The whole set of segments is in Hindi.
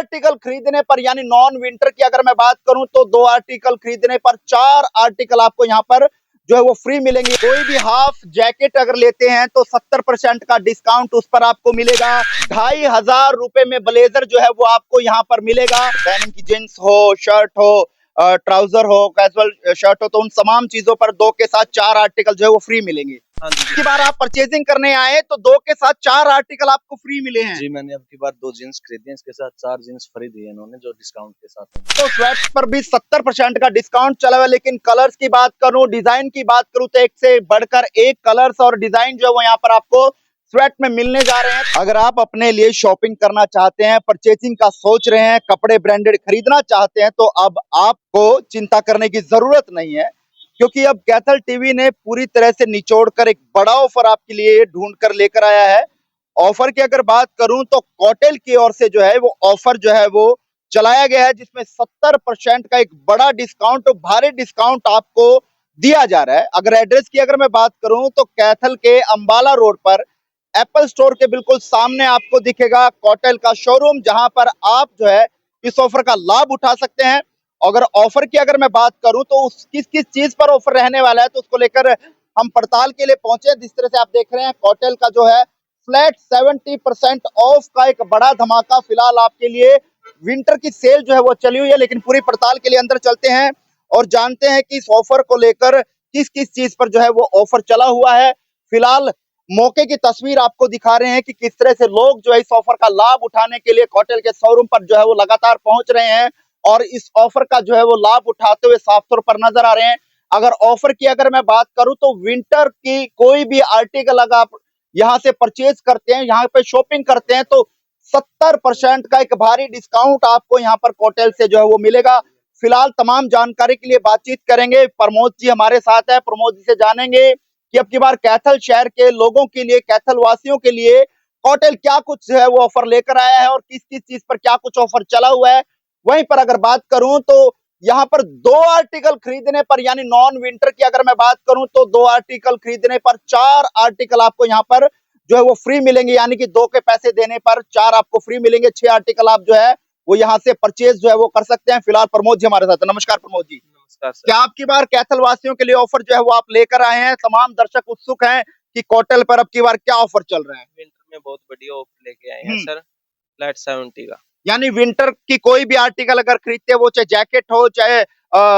आर्टिकल खरीदने पर, यानी नॉन विंटर की अगर मैं बात करूं तो 2 आर्टिकल खरीदने पर 4 आर्टिकल आपको यहां पर जो है वो फ्री मिलेंगे। कोई भी हाफ जैकेट अगर लेते हैं तो 70% का डिस्काउंट उस पर आपको मिलेगा। 2500 में ब्लेजर जो है वो आपको यहाँ पर मिलेगा। डेनिम की जींस हो, शर्ट हो, ट्राउजर हो, कैजुअल शर्ट हो, तो उन तमाम चीजों पर 2 के साथ 4 आर्टिकल जो है वो फ्री मिलेंगे। हाँ जी। की बार आप परचेजिंग करने आए तो 2 के साथ 4 आर्टिकल आपको फ्री मिले हैं। जी, मैंने अब की बार 2 जीन्स खरीदी हैं, इसके साथ 4 जीन्स फ्री दी है इन्होंने जो डिस्काउंट के साथ है। तो स्वेट्स पर भी 70% का डिस्काउंट चला हुआ है। लेकिन कलर्स की बात करूं, डिजाइन की बात करूं तो एक से बढ़कर एक कलर्स और डिजाइन जो है वो यहाँ पर आपको स्वेट में मिलने जा रहे हैं। अगर आप अपने लिए शॉपिंग करना चाहते हैं, परचेजिंग का सोच रहे हैं, कपड़े ब्रांडेड खरीदना चाहते हैं, तो अब आपको चिंता करने की जरूरत नहीं है, क्योंकि अब कैथल टीवी ने पूरी तरह से निचोड़ कर एक बड़ा ऑफर आपके लिए ढूंढ कर लेकर आया है। ऑफर की अगर बात करूं तो कॉटेल की ओर से जो है वो ऑफर जो है वो चलाया गया है, जिसमें 70% का एक बड़ा डिस्काउंट, भारी डिस्काउंट आपको दिया जा रहा है। अगर एड्रेस की अगर मैं बात करूं तो कैथल के अंबाला रोड पर एप्पल स्टोर के बिल्कुल सामने आपको दिखेगा कॉटेल का शोरूम, जहां पर आप जो है इस ऑफर का लाभ उठा सकते हैं। अगर ऑफर की अगर मैं बात करूं तो किस किस चीज पर ऑफर रहने वाला है, तो उसको लेकर हम पड़ताल के लिए पहुंचे। जिस तरह से आप देख रहे हैं, कॉटेल का जो है फ्लैट 70% ऑफ का एक बड़ा धमाका फिलहाल आपके लिए, विंटर की सेल जो है वो चली हुई है। लेकिन पूरी पड़ताल के लिए अंदर चलते हैं और जानते हैं कि इस ऑफर को लेकर किस किस चीज पर जो है वो ऑफर चला हुआ है। फिलहाल मौके की तस्वीर आपको दिखा रहे हैं कि किस तरह से लोग जो है इस ऑफर का लाभ उठाने के लिए कॉटेल के शोरूम पर जो है वो लगातार पहुंच रहे हैं और इस ऑफर का जो है वो लाभ उठाते हुए साफ तौर पर नजर आ रहे हैं। अगर ऑफर की अगर मैं बात करूं तो विंटर की कोई भी आर्टिकल अगर आप यहाँ से परचेज करते हैं, यहाँ पे शॉपिंग करते हैं, तो 70% का एक भारी डिस्काउंट आपको यहाँ पर कॉटेल से जो है वो मिलेगा। फिलहाल तमाम जानकारी के लिए बातचीत करेंगे, प्रमोद जी हमारे साथ है। प्रमोद जी से जानेंगे कि अब की बार कैथल शहर के लोगों के लिए, कैथल वासियों के लिए कॉटेल क्या कुछ जो है वो ऑफर लेकर आया है और किस किस चीज पर क्या कुछ ऑफर चला हुआ है। वहीं पर अगर बात करूं तो यहाँ पर 2 आर्टिकल खरीदने पर, यानी नॉन विंटर की अगर मैं बात करूं तो 2 आर्टिकल खरीदने पर 4 आर्टिकल आपको यहाँ पर जो है वो फ्री मिलेंगे, यानी कि 2 के पैसे देने पर 4 आपको फ्री मिलेंगे। 6 आर्टिकल आप जो है वो यहाँ से परचेज जो है वो कर सकते हैं। फिलहाल प्रमोद जी हमारे साथ है। नमस्कार प्रमोद जी। नमस्कार सर। क्या आपकी बार कैथल वासियों के लिए ऑफर जो है वो आप लेकर आए हैं? तमाम दर्शक उत्सुक हैं कि कॉटेल पर अब की बार क्या ऑफर चल रहा है। विंटर में बहुत बढ़िया ऑफर लेके आए हैं सर, फ्लैट 70 का। यानी विंटर की कोई भी आर्टिकल अगर खरीदते हैं, वो चाहे जैकेट हो, चाहे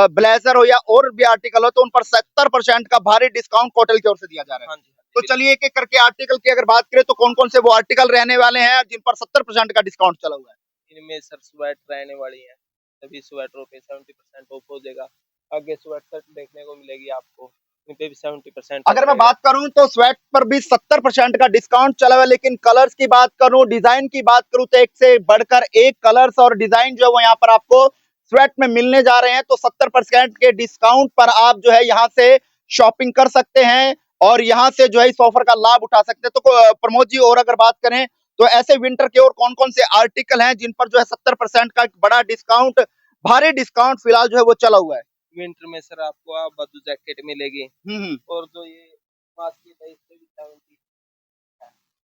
ब्लेजर हो या और भी आर्टिकल हो, तो उन पर 70% का भारी डिस्काउंट कॉटेल की ओर से दिया जा रहा है। हाँ जी। तो चलिए एक एक करके आर्टिकल की अगर बात करें तो कौन कौन से वो आर्टिकल रहने वाले हैं जिन पर 70% का डिस्काउंट चला हुआ है। इनमें सर स्वेट रहने वाली है, सभी स्वेटरों पे 70% ऑफ हो जाएगा। आगे स्वेट शर्ट देखने को मिलेगी आपको, इन पे भी 70% अगर मैं बात करूं तो स्वेट पर भी 70% का डिस्काउंट चला हुआ है। लेकिन कलर्स की बात करूं, डिजाइन की बात करूं, तो एक से बढ़कर एक कलर्स और डिजाइन जो है वो यहाँ पर आपको स्वेट में मिलने जा रहे हैं। तो 70% के डिस्काउंट पर आप जो है यहाँ से शॉपिंग कर सकते हैं और यहाँ से जो है इस ऑफर का लाभ उठा सकते हैं। तो प्रमोद जी, और अगर बात करें तो ऐसे विंटर के और कौन कौन से आर्टिकल हैं जिन पर जो है 70% का एक बड़ा डिस्काउंट, भारी डिस्काउंट फिलहाल जो है वो चला हुआ है। विंटर में सर आपको आप बाजू जैकेट मिलेगी और जो ये मास्क की है इससे भी 70।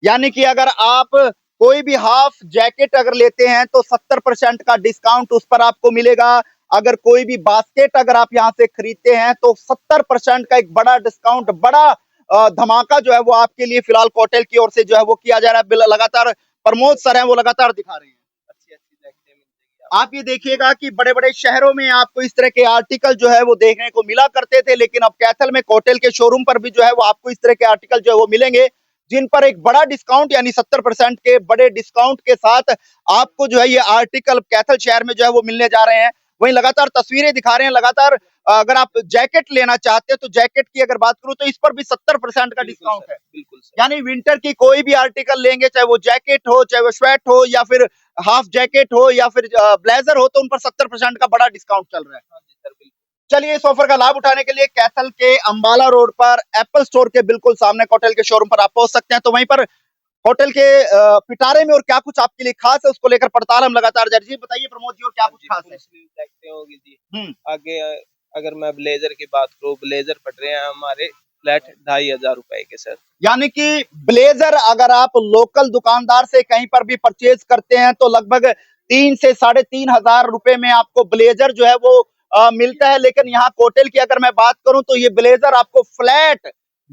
यानी कि अगर आप कोई भी हाफ जैकेट अगर लेते हैं तो 70% का डिस्काउंट उस पर आपको मिलेगा। अगर कोई भी बास्केट अगर आप यहाँ से खरीदते हैं तो 70% का एक बड़ा डिस्काउंट, बड़ा धमाका जो है वो आपके लिए फिलहाल कॉटेल की ओर से जो है वो किया जा रहा है। लगातार प्रमोद सर हैं वो लगातार दिखा रहे हैं। अच्छी अच्छी जैकेटें मिल जाएगी आप ये देखिएगा कि बड़े बड़े शहरों में आपको इस तरह के आर्टिकल जो है वो देखने को मिला करते थे, लेकिन अब कैथल में कॉटेल के शोरूम पर भी जो है वो आपको इस तरह के आर्टिकल जो है वो मिलेंगे जिन पर एक बड़ा डिस्काउंट, यानी 70% के बड़े डिस्काउंट के साथ आपको जो है ये आर्टिकल कैथल शहर में जो है वो मिलने जा रहे हैं। वहीं लगातार तस्वीरें दिखा रहे हैं। लगातार अगर आप जैकेट लेना चाहते हैं तो जैकेट की अगर बात करूं तो इस पर भी 70% का डिस्काउंट है। बिल्कुल सर। यानी विंटर की कोई भी आर्टिकल लेंगे, चाहे वो जैकेट हो, चाहे वो स्वेट हो, या फिर हाफ जैकेट हो, या फिर ब्लेजर हो, तो उन पर 70% का बड़ा डिस्काउंट चल रहा है। हाँ जी सर, बिल्कुल। चलिए इस ऑफर का लाभ उठाने के लिए कैथल के अंबाला रोड पर एप्पल स्टोर के बिल्कुल सामने कॉटेल के शोरूम पर आप पहुंच सकते हैं। तो वहीं पर होटल के पिटारे में और क्या कुछ आपके लिए खास है उसको लेकर पड़ताल हम लगातार जारी। जी बताइए प्रमोद जी, और क्या कुछ खास है। देखते होगी जी। आगे अगर मैं ब्लेजर की बात करूँ, ब्लेजर पड़ रहे हैं हमारे फ्लैट 2500 रुपए के सर। यानी कि ब्लेजर अगर आप लोकल दुकानदार से कहीं पर भी परचेज करते हैं तो लगभग 3 से 3,500 रुपए में आपको ब्लेजर जो है वो मिलता है। लेकिन यहाँ कोटेल की अगर मैं बात करूं तो ये ब्लेजर आपको फ्लैट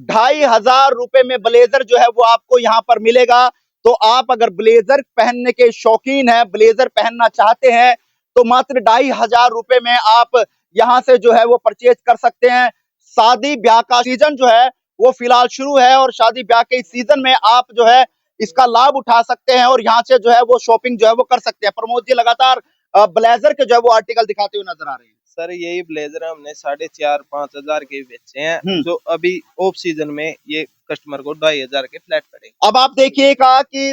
2,500 रुपए में ब्लेजर जो है वो आपको यहाँ पर मिलेगा। तो आप अगर ब्लेजर पहनने के शौकीन है, ब्लेजर पहनना चाहते हैं, तो मात्र 2,500 रुपए में आप यहाँ से जो है वो परचेज कर सकते हैं। शादी ब्याह का सीजन जो है वो फिलहाल शुरू है और शादी ब्याह के इस सीजन में आप जो है इसका लाभ उठा सकते हैं और यहाँ से जो है वो शॉपिंग जो है वो कर सकते हैं। प्रमोद जी लगातार ब्लेजर के जो है वो आर्टिकल दिखाते हुए नजर आ रहे हैं। सर यही ब्लेजर हमने 4,500-5,000 के बेचे हैं, जो अभी ऑफ सीजन में ये कस्टमर को 2,500 के फ्लैट पड़ेगा। अब आप देखिएगा कि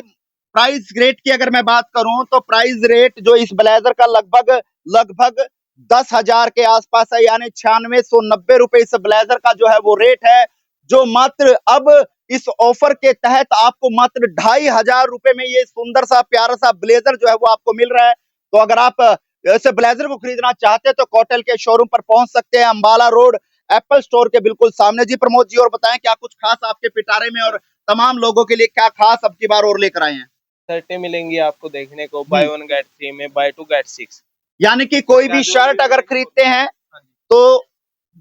प्राइस रेट की अगर मैं बात करूं तो प्राइस रेट जो इस ब्लेजर का लगभग 10,000 के आसपास है, यानी 9690 रुपए इस ब्लेजर का जो है वो रेट है, जो मात्र अब इस ऑफर के तहत आपको मात्र 2,500 रुपए में ये सुंदर सा प्यारा सा ब्लेजर जो है वो आपको मिल रहा है। तो अगर आप इस ब्लेजर को खरीदना चाहते हैं तो कोटेल के शोरूम पर पहुंच सकते हैं, अंबाला रोड एप्पल स्टोर के बिल्कुल सामने। जी प्रमोद जी, और बताएं क्या कुछ खास आपके पिटारे में और तमाम लोगों के लिए क्या खास अब की बार और लेकर आए हैं? शर्टें मिलेंगी आपको देखने को बाय 1 गेट 3 में, बाय 2 गेट 6। यानी कि कोई भी शर्ट अगर खरीदते हैं तो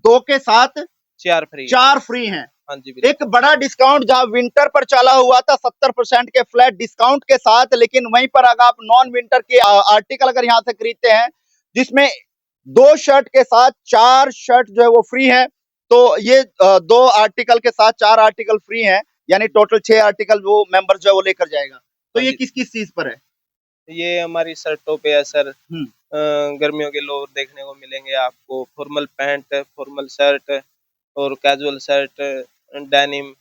2 के साथ 4 फ्री, 4 फ्री हैं। हाँ जी। एक बड़ा डिस्काउंट जहां विंटर पर चला हुआ था 70% के फ्लैट डिस्काउंट के साथ, लेकिन वहीं पर अगर आप नॉन विंटर के आर्टिकल अगर यहां से खरीदते हैं जिसमें 2 शर्ट के साथ 4 शर्ट जो है वो फ्री है, तो ये 2 आर्टिकल के साथ 4 आर्टिकल फ्री हैं, यानी टोटल 6 आर्टिकल वो मेंबर जो है वो लेकर जाएगा। तो ये किस किस चीज पर है? ये हमारी शर्टों पे है सर। गर्मियों के लोअर देखने को मिलेंगे आपको, फॉर्मल पैंट, फॉर्मल शर्ट और कैजुअल शर्ट, डेनिम,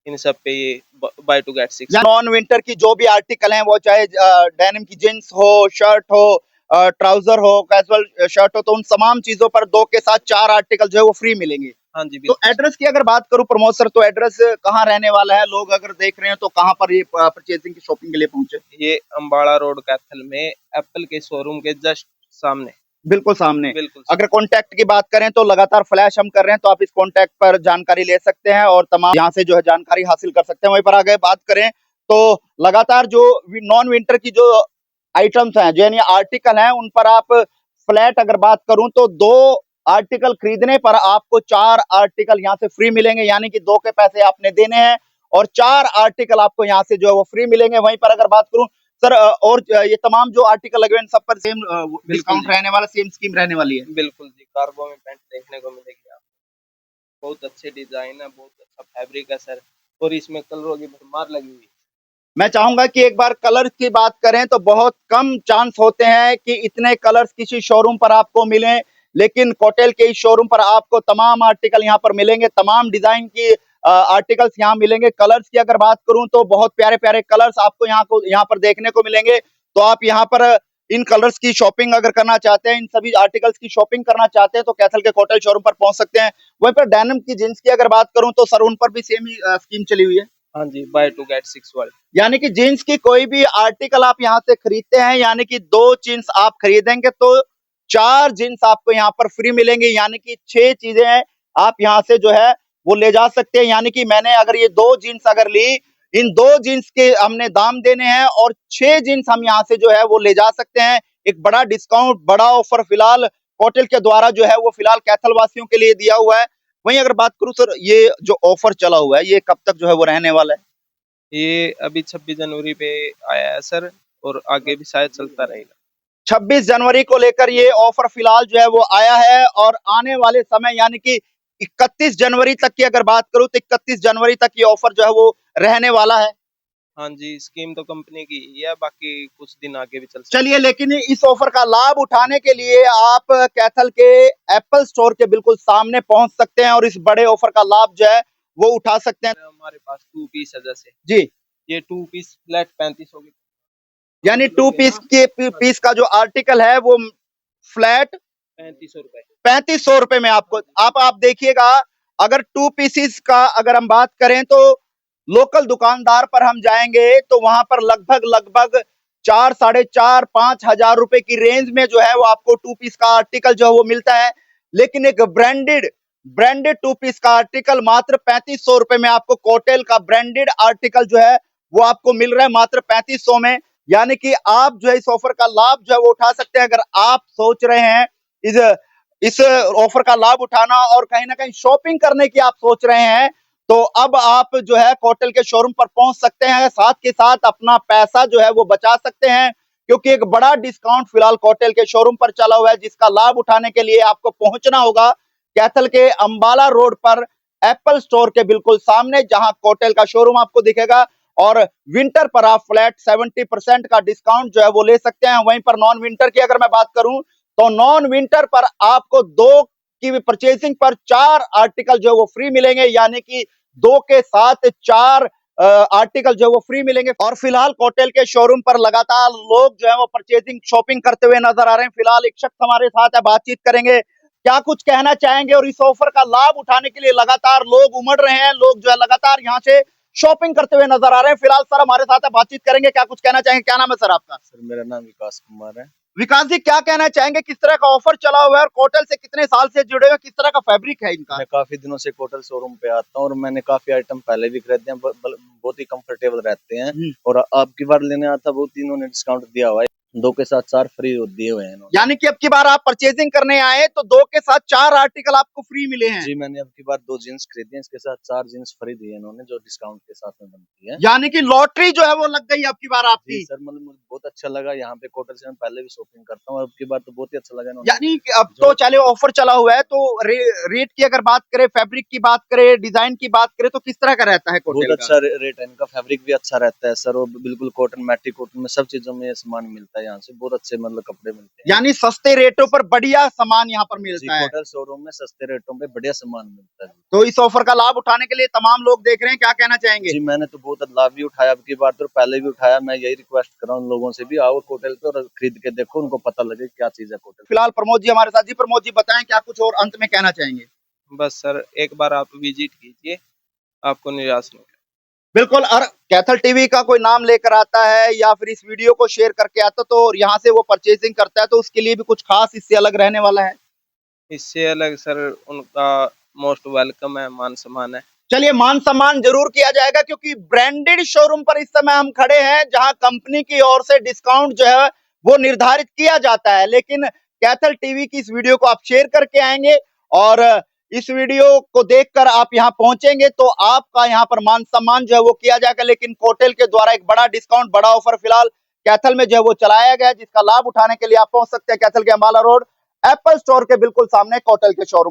इन सब पे ये बाय 2 गेट 6। नॉन विंटर की जो भी आर्टिकल हैं, वो चाहे डेनिम की जींस हो, शर्ट हो, ट्राउजर हो, कैजुअल शर्ट हो, तो उन तमाम चीजों पर 2 के साथ 4 आर्टिकल जो है वो फ्री मिलेंगे। हाँ जी। तो एड्रेस की अगर बात करूं प्रमोद सर, तो एड्रेस कहाँ रहने वाला है? लोग अगर देख रहे हैं तो कहाँ पर ये परचेजिंग की शॉपिंग के लिए पहुंचे? ये अंबाड़ा रोड कैथल में एप्पल के शोरूम के जस्ट सामने, बिल्कुल सामने। बिल्कुल। अगर कॉन्टैक्ट की बात करें तो लगातार फ्लैश हम कर रहे हैं, तो आप इस कॉन्टैक्ट पर जानकारी ले सकते हैं और तमाम यहाँ से जो है जानकारी हासिल कर सकते हैं। वहीं पर आगे बात करें तो लगातार जो नॉन विंटर की जो आइटम्स हैं, जो यानी आर्टिकल हैं, उन पर आप फ्लैट अगर बात करूं तो 2 आर्टिकल खरीदने पर आपको 4 आर्टिकल यहाँ से फ्री मिलेंगे, यानी कि 2 के पैसे आपने देने हैं और 4 आर्टिकल आपको यहाँ से जो है वो फ्री मिलेंगे। वहीं पर अगर बात करूं सर, और ये तमाम जो आर्टिकल लगे हैं सब पर सेम डिस्काउंट रहने वाला, सेम स्कीम रहने वाली है? बिल्कुल जी। कार्गो में पैंट देखने को मिलेगी आपको, बहुत अच्छे डिजाइन है, बहुत अच्छा फैब्रिक है सर, और इसमें कलरों की भरमार लगी हुई है। मैं चाहूंगा कि एक बार कलर की बात करें तो बहुत कम चांस होते हैं कि इतने कलर्स किसी शोरूम पर आपको मिलें, लेकिन कोटेल के इस शोरूम पर आपको तमाम आर्टिकल यहाँ पर मिलेंगे, तमाम डिजाइन की आर्टिकल्स यहाँ मिलेंगे। कलर्स की अगर बात करूं तो बहुत प्यारे प्यारे कलर्स आपको यहाँ पर देखने को मिलेंगे। तो आप यहाँ पर इन कलर्स की शॉपिंग अगर करना चाहते हैं, इन सभी आर्टिकल्स की शॉपिंग करना चाहते हैं, तो कैथल के कोटेल शोरूम पर पहुंच सकते हैं। वहीं पर डेनिम की जींस की अगर बात करूं तो सर उन पर भी सेम ही स्कीम चली हुई है? हाँ जी, बाय 2 गेट 6 वाली। यानी कि जींस की कोई भी आर्टिकल आप यहाँ से खरीदते हैं, यानी कि 2 जींस आप खरीदेंगे तो 4 जींस आपको यहाँ पर फ्री मिलेंगे, यानी कि 6 चीजें हैं आप यहाँ से जो है वो ले जा सकते हैं। यानी कि मैंने अगर ये 2 जींस अगर ली, इन 2 जींस के हमने दाम देने हैं और 6 जींस हम यहाँ से जो है वो ले जा सकते हैं। एक बड़ा डिस्काउंट, बड़ा ऑफर फिलहाल कोटेल के द्वारा जो है वो फिलहाल कैथल वासियों के लिए दिया हुआ है। वहीं अगर बात करूं सर, ये जो ऑफर चला हुआ है ये कब तक जो है वो रहने वाला है? ये अभी 26 जनवरी पे आया है सर, और आगे भी शायद चलता रहेगा। 26 जनवरी को लेकर ये ऑफर फिलहाल जो है वो आया है और आने वाले समय यानी कि 31 जनवरी तक की अगर बात करूं तो 31 जनवरी तक ये ऑफर जो है वो रहने वाला है। हाँ जी, स्कीम तो कंपनी की ही है, बाकी कुछ दिन आगे भी चल सकता चलिए, लेकिन इस ऑफर का लाभ उठाने के लिए आप कैथल के एप्पल स्टोर के बिल्कुल सामने पहुंच सकते हैं और इस बड़े ऑफर का लाभ जो है वो उठा सकते हैं। है। हमारे पास 2 पीस है जैसे जी, ये 2 पीस फ्लैट 3500 की, यानी 2 पीस का जो आर्टिकल है वो फ्लैट 3500 रुपए। 3500 रुपए में आपको आप देखिएगा। अगर 2 पीसीस का अगर हम बात करें तो लोकल दुकानदार पर हम जाएंगे तो वहां पर लगभग 4, 4.5, 5,000 रुपए की रेंज में जो है वो आपको 2 पीस का आर्टिकल जो है वो मिलता है। लेकिन एक ब्रांडेड 2 पीस का आर्टिकल मात्र 3500 रुपए में आपको कोटेल का ब्रांडेड आर्टिकल जो है वो आपको मिल रहा है मात्र 3500 में। यानी कि आप जो है इस ऑफर का लाभ जो है वो उठा सकते हैं। अगर आप सोच रहे हैं इस ऑफर का लाभ उठाना और कहीं ना कहीं शॉपिंग करने की आप सोच रहे हैं, तो अब आप जो है कोटल के शोरूम पर पहुंच सकते हैं। साथ के साथ अपना पैसा जो है वो बचा सकते हैं, क्योंकि एक बड़ा डिस्काउंट फिलहाल कोटल के शोरूम पर चला हुआ है, जिसका लाभ उठाने के लिए आपको पहुंचना होगा कैथल के अंबाला रोड पर एप्पल स्टोर के बिल्कुल सामने, जहां कोटल का शोरूम आपको दिखेगा। और विंटर पर आप फ्लैट 70% का डिस्काउंट जो है वो ले सकते हैं। वहीं पर नॉन विंटर की अगर मैं बात करूं, तो नॉन विंटर पर आपको 2 की परचेसिंग पर 4 आर्टिकल जो है वो फ्री मिलेंगे, यानी कि 2 के साथ 4 आर्टिकल जो है वो फ्री मिलेंगे। और फिलहाल कोटल के शोरूम पर लगातार लोग जो है वो परचेसिंग शॉपिंग करते हुए नजर आ रहे हैं। फिलहाल एक शख्स हमारे साथ है, बातचीत करेंगे, क्या कुछ कहना चाहेंगे। और इस ऑफर का लाभ उठाने के लिए लगातार लोग उमड़ रहे हैं, लोग जो है लगातार यहाँ से शॉपिंग करते हुए नजर आ रहे हैं। फिलहाल सर हमारे साथ है, बातचीत करेंगे, क्या कुछ कहना चाहेंगे। क्या नाम है सर आपका? सर मेरा नाम विकास कुमार है। विकास जी, क्या कहना चाहेंगे, किस तरह का ऑफर चला हुआ है और कोटल से कितने साल से जुड़े हुए, किस तरह का फैब्रिक है इनका? मैं काफी दिनों से कोटल शोरूम पे आता हूँ और मैंने काफी आइटम पहले भी खरीदे हैं, बहुत ही कंफर्टेबल रहते हैं। और अब की बार लेने आता बहुत इन्होंने डिस्काउंट दिया हुआ है, 2 के साथ 4 फ्री दिए हुए हैं इन्होंने। यानी कि अब की बार आप परचेजिंग करने आए तो 2 के साथ 4 आर्टिकल आपको फ्री मिले हैं। जी मैंने अब की बार 2 जीन्स खरीदी हैं, इसके साथ 4 जीन्स फ्री दिए इन्होंने, जो डिस्काउंट के साथ में बनती है। यानी कि लॉटरी जो है वो लग गई अब की बार आपकी। जी सर, मतलब मुझे बहुत अच्छा लगा यहाँ पे कोटल से। मैं पहले भी शॉपिंग करता हूँ, अब की बार तो बहुत ही अच्छा लगा इन्होंने। यानी कि अब तो चले ऑफर चला हुआ है, तो रेट की अगर बात करें, फैब्रिक की बात करें, डिजाइन की बात करें, तो किस तरह का रहता है कोटल बहुत का? अच्छा रेट है इनका, फैब्रिक भी अच्छा रहता है सर, और बिल्कुल कॉटन, मैट्रिक कॉटन में सब चीजों में ये सामान मिलता है यहाँ से। बहुत अच्छे मतलब कपड़े मिलते हैं, यानी सस्ते रेटों पर बढ़िया सामान यहाँ पर मिलता है। कोटल शोरूम में सस्ते रेटों पे बढ़िया सामान मिलता है। तो इस ऑफर का लाभ उठाने के लिए तमाम लोग देख रहे हैं, क्या कहना चाहेंगे? जी मैंने तो बहुत लाभ भी उठाया, अब की बार तो पहले भी उठाया। मैं यही रिक्वेस्ट कर रहा हूँ लोगों से भी, आओ कोटल पे और खरीद के देखो, उनको पता लगे क्या चीज है कोटल। फिलहाल प्रमोद जी हमारे साथ। जी प्रमोद जी, बताएं क्या कुछ और अंत में कहना चाहेंगे। बस सर एक बार आप विजिट कीजिए, आपको निराश नहीं होगा। बिल्कुल। और कैथल टीवी का कोई नाम लेकर आता है या फिर इस वीडियो को शेयर करके आता तो और यहाँ से वो परचेजिंग करता है, तो उसके लिए भी कुछ खास इससे अलग रहने वाला है? इससे अलग सर उनका मोस्ट वेलकम है, मान सम्मान है। चलिए, मान सम्मान जरूर किया जाएगा, क्योंकि ब्रांडेड शोरूम पर इस समय हम खड़े हैं, जहां कंपनी की ओर से डिस्काउंट जो है वो निर्धारित किया जाता है। लेकिन कैथल टीवी की इस वीडियो को आप शेयर करके आएंगे और इस वीडियो को देखकर आप यहां पहुंचेंगे, तो आपका यहां पर मान सम्मान जो है वो किया जाएगा। लेकिन कोटल के द्वारा एक बड़ा डिस्काउंट, बड़ा ऑफर फिलहाल कैथल में जो है वो चलाया गया है, जिसका लाभ उठाने के लिए आप पहुंच सकते हैं कैथल के अंबाला रोड एप्पल स्टोर के बिल्कुल सामने कोटल के शोरूम।